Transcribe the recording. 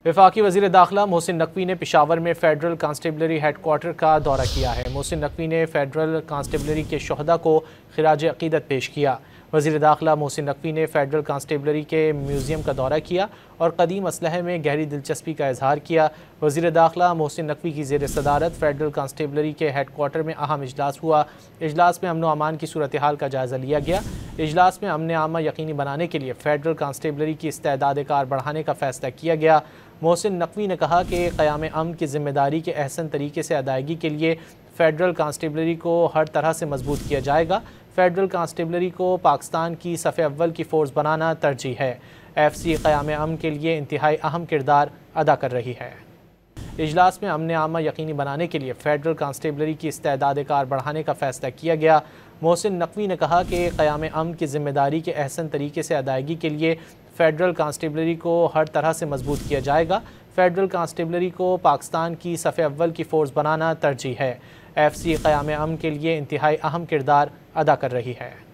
وفاقی وزیر داخلہ محسن نقوی نے پشاور میں فیڈرل کانسٹیبلری ہیڈ کوارٹر کا دورہ کیا ہے۔ محسن نقوی نے فیڈرل کانسٹیبلری کے شہداء کو خراج عقیدت پیش کیا۔ وزیر داخلہ محسن نقوی نے فیڈرل کانسٹیبلری کے میوزیم کا دورہ کیا اور قدیم اسلحے میں گہری دلچسپی کا اظہار کیا۔ وزیر داخلہ محسن نقوی کی زیر صدارت فیڈرل کانسٹیبلری کے ہیڈ کوارٹر میں اہم اجلاس ہوا۔ اجلاس میں امن و امان کی صورتحال کا جائزہ لیا گیا۔ اجلاس میں امن عامہ یقینی بنانے کے لیے فیڈرل کانسٹیبلری کی استعداد کار بڑھانے کا فیصلہ کیا گیا۔ محسن نقوی نے کہا کہ قیام امن کی ذمہ داری کے احسن طریقے سے ادائیگی کے لیے فیڈرل کانسٹیبلری کو ہر طرح سے مضبوط کیا جائے گا۔ فیڈرل کانسٹیبلری کو پاکستان کی صف اول کی فورس بنانا ترجیح ہے۔ ایف سی قیام امن کے لیے انتہائی اہم کردار ادا کر رہی ہے۔ اجلاس میں امن عامہ یقینی بنانے کے لیے فیڈرل کانسٹیبلری کی استعداد کار بڑھانے کا فیصلہ کیا گیا۔ محسن نقوی نے کہا کہ قیام امن کی ذمہ داری کے احسن طریقے سے ادائیگی کے لیے فیڈرل کانسٹیبلری کو ہر طرح سے مضبوط کیا جائے گا۔ فیڈرل کانسٹیبلری کو پاکستان کی صف اول کی فورس بنانا ترجیح ہے۔ ایف سی قیام امن کے لیے انتہائی اہم کردار ادا کر رہی ہے۔